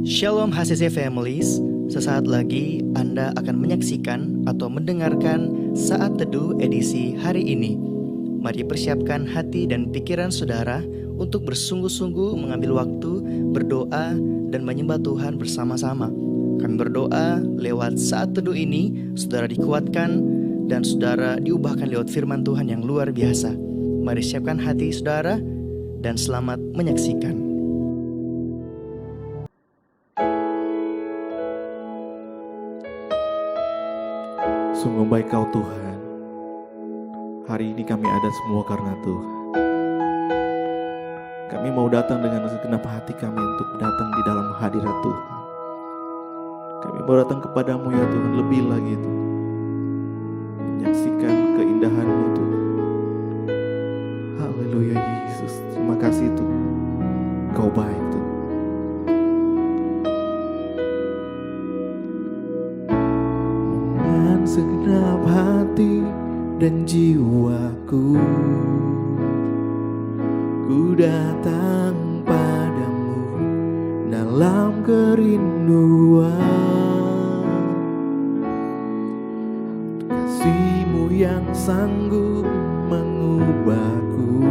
Shalom HCC Families, sesaat lagi Anda akan menyaksikan atau mendengarkan Saat Teduh edisi hari ini. Mari persiapkan hati dan pikiran saudara untuk bersungguh-sungguh mengambil waktu, berdoa, dan menyembah Tuhan bersama-sama. Kami berdoa lewat Saat Teduh ini, saudara dikuatkan dan saudara diubahkan lewat firman Tuhan yang luar biasa. Mari siapkan hati saudara dan selamat menyaksikan. Sungguh baik Kau Tuhan. Hari ini kami ada semua karena Tuhan. Kami mau datang dengan segenap hati kami untuk datang di dalam hadirat Tuhan. Kami mau datang kepadamu ya Tuhan, lebih lagi Tuhan, menyaksikan keindahan-Mu Tuhan. Haleluya Yesus, terima kasih Tuhan. Kau baik Tuhan. Dengan segenap hati dan jiwaku, ku datang padamu dalam kerinduan. Kasih-Mu yang sanggup mengubahku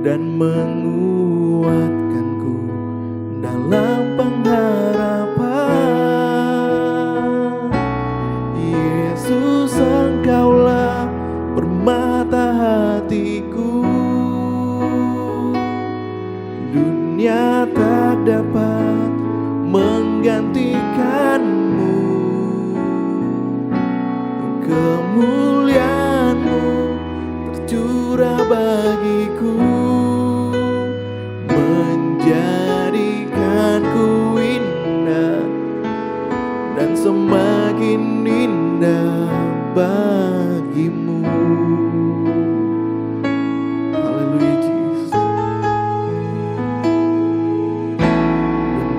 dan menguatkanku dalam pengharapan. Yesus, Engkaulah permata hatiku. Dunia tak dapat menggantikan-Mu. Kemuliaan-Mu tercurah bagiku, menjadikanku indah dan semakin indah bagimu. Haleluya Yesus.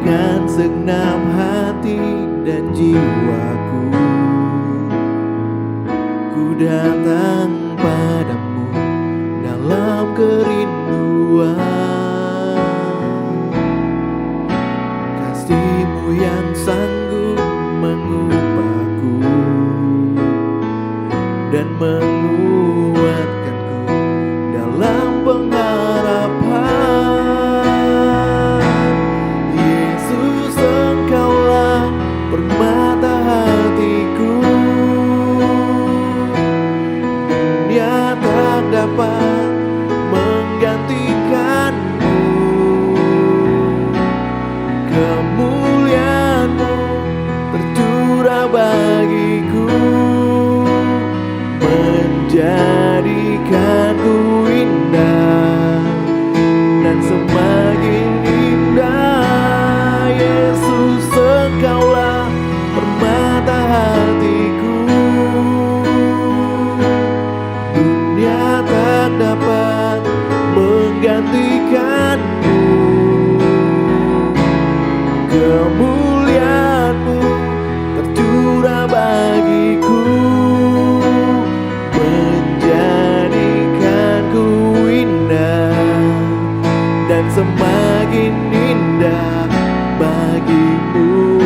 Dengan segenap hati dan jiwaku, ku datang padamu dalam kerinduan. Kasih-Mu yang sanggup mengubahku dan menguatkanku dalam pengharapan. Yesus, Engkaulah permata hatiku. Dunia tak dapat menggantikan-Mu. Kemuliaan-Mu tercurah bagiku, menjadikanku indah dan semakin indah. Yesus, Engkaulah permata hatiku. Dunia tak dapat menggantikan-Mu. Kemuliaan-Mu tercurah bagiku, menjadikanku indah dan semakin indah bagimu.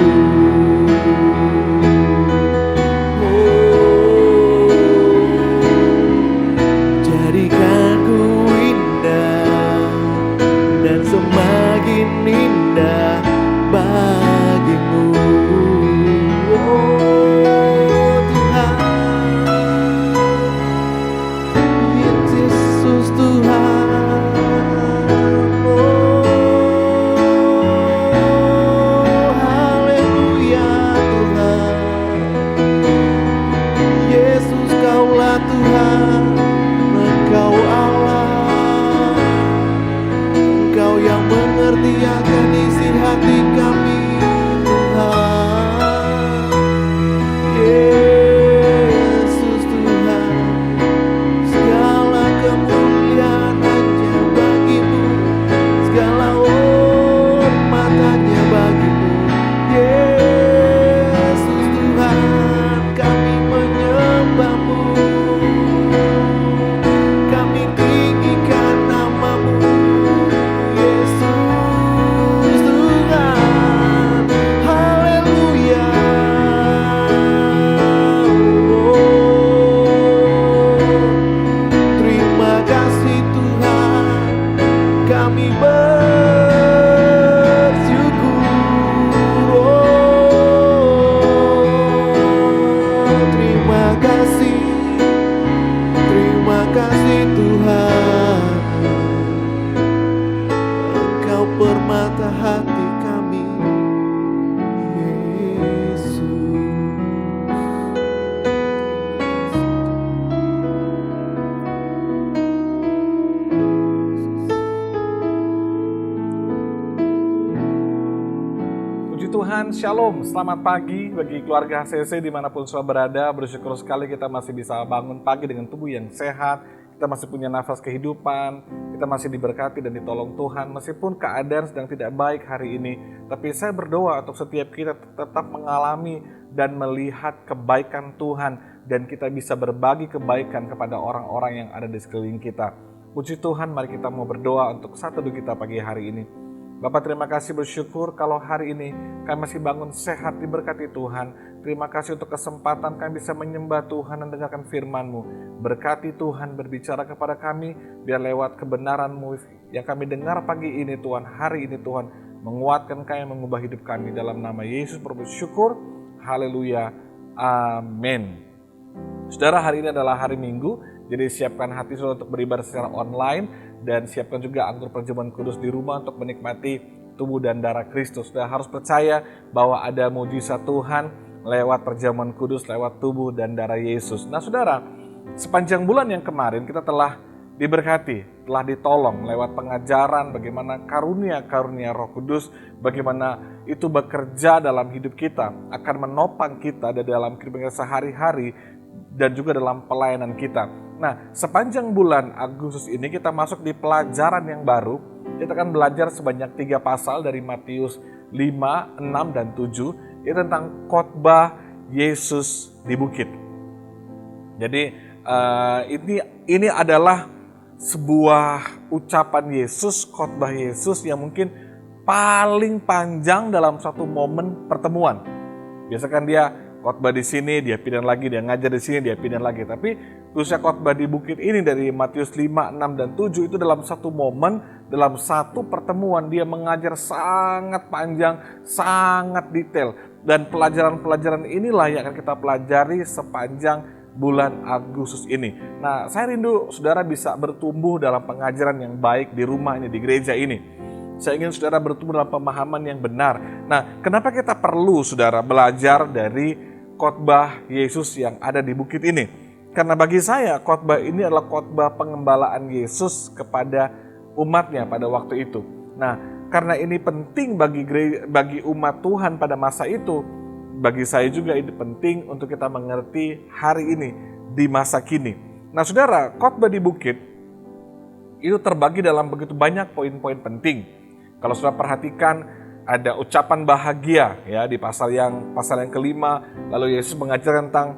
Jadikanku indah dan semakin indah bagimu. Oh Tuhan, Yesus Tuhan. Oh Tuhan, Shalom, selamat pagi bagi keluarga HCC dimanapun saudara berada. Bersyukur sekali kita masih bisa bangun pagi dengan tubuh yang sehat, kita masih punya nafas kehidupan, kita masih diberkati dan ditolong Tuhan. Meskipun keadaan sedang tidak baik hari ini, tapi saya berdoa untuk setiap kita tetap mengalami dan melihat kebaikan Tuhan, dan kita bisa berbagi kebaikan kepada orang-orang yang ada di sekeliling kita. Puji Tuhan, mari kita mau berdoa untuk satu teduh kita pagi hari ini. Bapak, terima kasih, bersyukur kalau hari ini kami masih bangun sehat, diberkati Tuhan. Terima kasih untuk kesempatan kami bisa menyembah Tuhan dan dengarkan firman-Mu. Berkati Tuhan, berbicara kepada kami, biar lewat kebenaran-Mu yang kami dengar pagi ini Tuhan, hari ini Tuhan, menguatkan kami, mengubah hidup kami. Dalam nama Yesus bersyukur, haleluya, amin. Saudara, hari ini adalah hari Minggu, jadi siapkan hati saudara untuk beribadah secara online, dan siapkan juga anggur perjamuan kudus di rumah untuk menikmati tubuh dan darah Kristus. Sudah harus percaya bahwa ada mujizat Tuhan lewat perjamuan kudus, lewat tubuh dan darah Yesus. Nah saudara, sepanjang bulan yang kemarin kita telah diberkati, telah ditolong lewat pengajaran bagaimana karunia-karunia Roh Kudus, bagaimana itu bekerja dalam hidup kita, akan menopang kita dalam kehidupan kita sehari-hari dan juga dalam pelayanan kita. Nah, sepanjang bulan Agustus ini kita masuk di pelajaran yang baru. Kita akan belajar sebanyak 3 pasal dari Matius 5, 6, dan 7. Itu tentang khotbah Yesus di bukit. Jadi ini adalah sebuah ucapan Yesus, khotbah Yesus yang mungkin paling panjang dalam satu momen pertemuan. Biasa kan dia khotbah di sini, dia pindah lagi, dia ngajar di sini, dia pindah lagi. Tapi khususnya khotbah di bukit ini dari Matius 5, 6, dan 7 itu dalam satu momen, dalam satu pertemuan dia mengajar sangat panjang, sangat detail. Dan pelajaran-pelajaran inilah yang akan kita pelajari sepanjang bulan Agustus ini. Nah, saya rindu saudara bisa bertumbuh dalam pengajaran yang baik di rumah ini, di gereja ini. Saya ingin saudara bertumbuh dalam pemahaman yang benar. Nah, kenapa kita perlu saudara belajar dari khotbah Yesus yang ada di bukit ini? Karena bagi saya khotbah ini adalah khotbah pengembalaan Yesus kepada umatnya pada waktu itu. Nah, karena ini penting bagi umat Tuhan pada masa itu, bagi saya juga ini penting untuk kita mengerti hari ini di masa kini. Nah, saudara, khotbah di bukit itu terbagi dalam begitu banyak poin-poin penting. Kalau saudara perhatikan, ada ucapan bahagia ya di pasal yang kelima, lalu Yesus mengajar tentang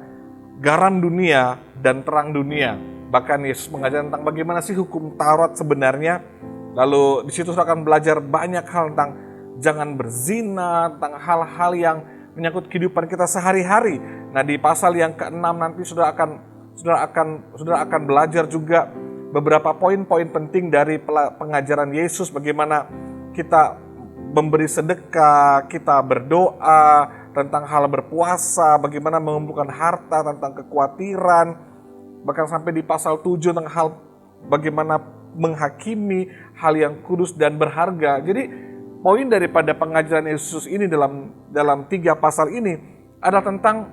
garam dunia dan terang dunia. Bahkan Yesus mengajar tentang bagaimana sih hukum Taurat sebenarnya. Lalu di situ saudara akan belajar banyak hal tentang jangan berzina, tentang hal-hal yang menyangkut kehidupan kita sehari-hari. Nah, di pasal yang ke-6 nanti saudara akan belajar juga beberapa poin-poin penting dari pengajaran Yesus, bagaimana kita memberi sedekah, kita berdoa, tentang hal berpuasa, bagaimana mengumpulkan harta, tentang kekhawatiran, bahkan sampai di pasal 7 tentang hal bagaimana menghakimi hal yang kudus dan berharga. Jadi poin daripada pengajaran Yesus ini dalam 3 pasal ini adalah tentang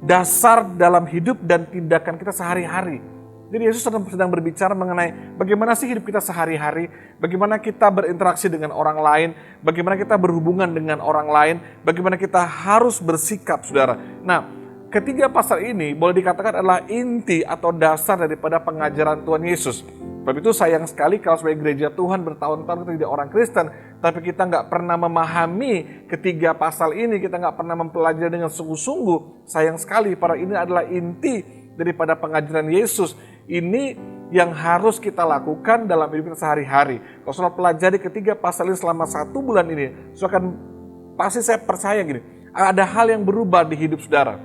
dasar dalam hidup dan tindakan kita sehari-hari. Jadi Yesus sedang berbicara mengenai bagaimana sih hidup kita sehari-hari, bagaimana kita berinteraksi dengan orang lain, bagaimana kita berhubungan dengan orang lain, bagaimana kita harus bersikap, saudara. Nah, ketiga pasal ini boleh dikatakan adalah inti atau dasar daripada pengajaran Tuhan Yesus. Sebab itu sayang sekali kalau sebagai gereja Tuhan bertahun-tahun kita tidak orang Kristen, tapi kita nggak pernah memahami ketiga pasal ini, kita nggak pernah mempelajari dengan sungguh-sungguh. Sayang sekali, para ini adalah inti daripada pengajaran Yesus. Ini yang harus kita lakukan dalam hidup kita sehari-hari. Kalau saudara pelajari ketiga pasal ini selama 1 bulan ini, saudara akan pasti saya percaya gini, ada hal yang berubah di hidup saudara.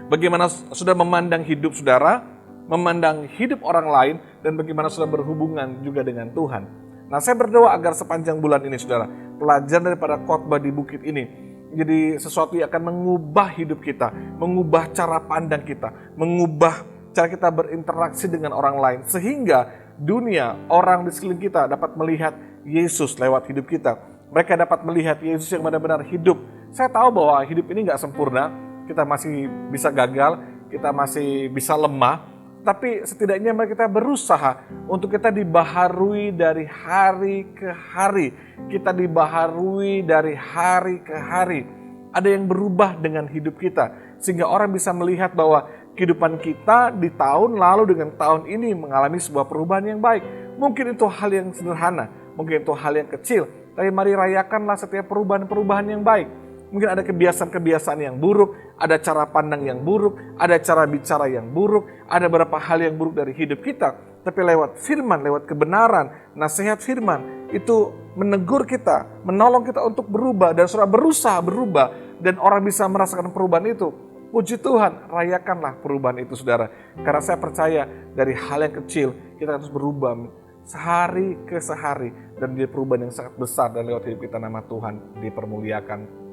Bagaimana saudara memandang hidup saudara, memandang hidup orang lain, dan bagaimana saudara berhubungan juga dengan Tuhan. Nah, saya berdoa agar sepanjang bulan ini saudara, pelajaran daripada khotbah di bukit ini jadi sesuatu yang akan mengubah hidup kita, mengubah cara pandang kita, mengubah cara kita berinteraksi dengan orang lain, sehingga dunia, orang di sekeliling kita dapat melihat Yesus lewat hidup kita. Mereka dapat melihat Yesus yang benar-benar hidup. Saya tahu bahwa hidup ini nggak sempurna, kita masih bisa gagal, kita masih bisa lemah, tetapi setidaknya mari kita berusaha untuk kita dibaharui dari hari ke hari. Kita dibaharui dari hari ke hari. Ada yang berubah dengan hidup kita, sehingga orang bisa melihat bahwa kehidupan kita di tahun lalu dengan tahun ini mengalami sebuah perubahan yang baik. Mungkin itu hal yang sederhana, mungkin itu hal yang kecil, tapi mari rayakanlah setiap perubahan-perubahan yang baik. Mungkin ada kebiasaan-kebiasaan yang buruk, ada cara pandang yang buruk, ada cara bicara yang buruk, ada beberapa hal yang buruk dari hidup kita. Tapi lewat firman, lewat kebenaran, nasihat firman, itu menegur kita, menolong kita untuk berubah dan saudara berusaha berubah dan orang bisa merasakan perubahan itu. Puji Tuhan, rayakanlah perubahan itu saudara. Karena saya percaya dari hal yang kecil kita harus berubah sehari ke sehari dan dia perubahan yang sangat besar dan lewat hidup kita nama Tuhan dipermuliakan.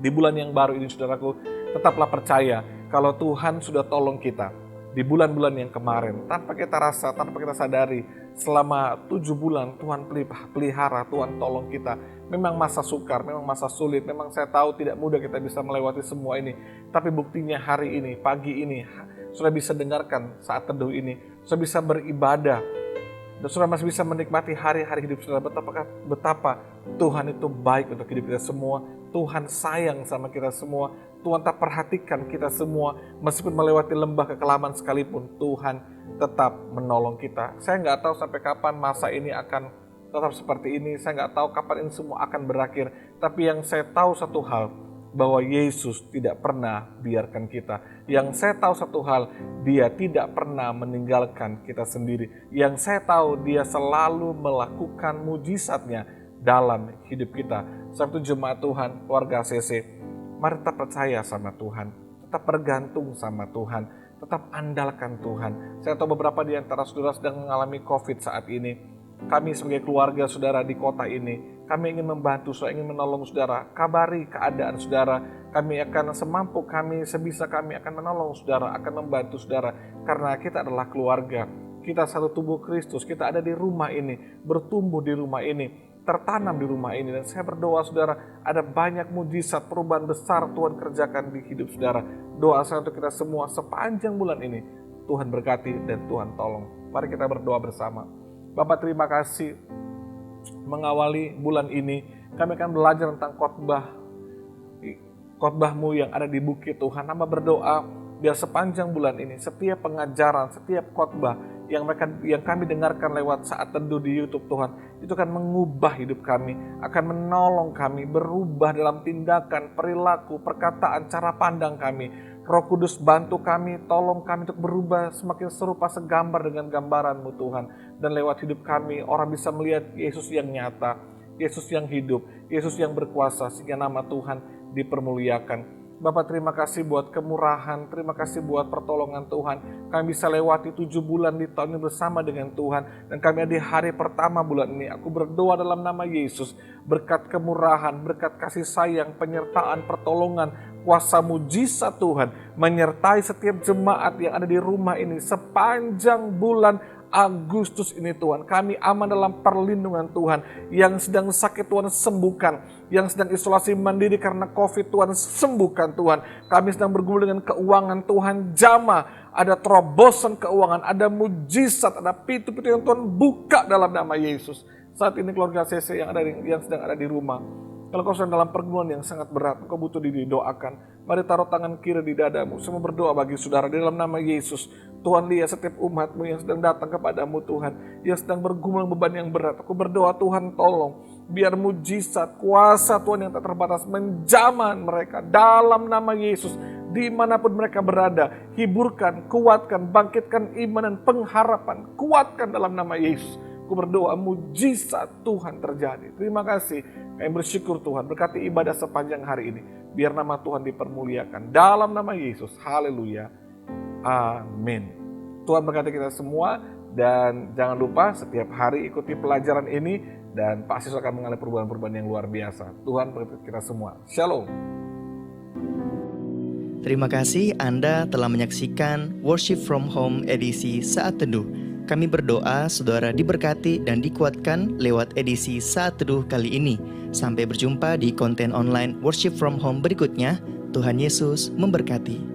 Di bulan yang baru ini saudaraku, tetaplah percaya kalau Tuhan sudah tolong kita di bulan-bulan yang kemarin tanpa kita rasa, tanpa kita sadari. Selama 7 bulan Tuhan pelihara, Tuhan tolong kita. Memang masa sukar, memang masa sulit, memang saya tahu tidak mudah kita bisa melewati semua ini. Tapi buktinya hari ini, pagi ini, sudah bisa dengarkan saat teduh ini, sudah bisa beribadah, dan sudah masih bisa menikmati hari-hari hidup saudara. Betapa Tuhan itu baik untuk hidup kita semua. Tuhan sayang sama kita semua. Tuhan tak perhatikan kita semua. Meskipun melewati lembah kekelaman sekalipun, Tuhan tetap menolong kita. Saya nggak tahu sampai kapan masa ini akan tetap seperti ini. Saya nggak tahu kapan ini semua akan berakhir. Tapi yang saya tahu satu hal, bahwa Yesus tidak pernah biarkan kita. Yang saya tahu satu hal, Dia tidak pernah meninggalkan kita sendiri. Yang saya tahu, Dia selalu melakukan mujizatnya dalam hidup kita. Sebab itu jemaat Tuhan, keluarga ACC, mari tetap percaya sama Tuhan, tetap bergantung sama Tuhan, tetap andalkan Tuhan. Saya tahu beberapa di antara saudara sedang mengalami COVID saat ini. Kami sebagai keluarga saudara di kota ini, kami ingin membantu, saya ingin menolong saudara. Kabari keadaan saudara. Kami akan semampu kami, sebisa kami akan menolong saudara, akan membantu saudara. Karena kita adalah keluarga. Kita satu tubuh Kristus. Kita ada di rumah ini, bertumbuh di rumah ini, tertanam di rumah ini. Dan saya berdoa saudara, ada banyak mujizat perubahan besar Tuhan kerjakan di hidup saudara. Doa saya untuk kita semua sepanjang bulan ini. Tuhan berkati dan Tuhan tolong. Mari kita berdoa bersama. Bapak terima kasih mengawali bulan ini. Kami akan belajar tentang khotbah-Mu yang ada di bukit Tuhan. Hamba berdoa biar sepanjang bulan ini setiap pengajaran, setiap khotbah yang kami dengarkan lewat saat teduh di YouTube Tuhan, itu akan mengubah hidup kami, akan menolong kami berubah dalam tindakan, perilaku, perkataan, cara pandang kami. Roh Kudus bantu kami, tolong kami untuk berubah semakin serupa segambar dengan gambaran-Mu Tuhan. Dan lewat hidup kami orang bisa melihat Yesus yang nyata, Yesus yang hidup, Yesus yang berkuasa, sehingga nama Tuhan dipermuliakan. Bapak terima kasih buat kemurahan, terima kasih buat pertolongan Tuhan. Kami bisa lewati 7 bulan di tahun ini bersama dengan Tuhan. Dan kami ada di hari pertama bulan ini. Aku berdoa dalam nama Yesus, berkat kemurahan, berkat kasih sayang, penyertaan, pertolongan, kuasa mujizat Tuhan menyertai setiap jemaat yang ada di rumah ini sepanjang bulan Agustus ini Tuhan. Kami aman dalam perlindungan Tuhan. Yang sedang sakit Tuhan sembuhkan. Yang sedang isolasi mandiri karena COVID Tuhan sembuhkan Tuhan. Kami sedang bergumul dengan keuangan Tuhan jamah. Ada terobosan keuangan, ada mujizat, ada pintu-pintu yang Tuhan buka dalam nama Yesus. Saat ini keluarga CC yang sedang ada di rumah, kalau kau sedang dalam pergumulan yang sangat berat, kau butuh didoakan. Mari taruh tangan kiri di dadamu. Semua berdoa bagi saudara di dalam nama Yesus. Tuhan lihat setiap umat-Mu yang sedang datang kepadamu Tuhan, yang sedang bergumul beban yang berat. Aku berdoa Tuhan tolong, biar mujizat, kuasa Tuhan yang tak terbatas menjamah mereka dalam nama Yesus. Dimanapun mereka berada, hiburkan, kuatkan, bangkitkan iman dan pengharapan. Kuatkan dalam nama Yesus. Aku berdoa mujizat Tuhan terjadi. Terima kasih. Kami bersyukur Tuhan. Berkati ibadah sepanjang hari ini. Biar nama Tuhan dipermuliakan. Dalam nama Yesus. Haleluya. Amin. Tuhan berkati kita semua. Dan jangan lupa setiap hari ikuti pelajaran ini. Dan pasti akan mengalami perubahan-perubahan yang luar biasa. Tuhan berkati kita semua. Shalom. Terima kasih Anda telah menyaksikan Worship from Home edisi Saat Teduh. Kami berdoa saudara diberkati dan dikuatkan lewat edisi Saat Teduh kali ini. Sampai berjumpa di konten online Worship from Home berikutnya. Tuhan Yesus memberkati.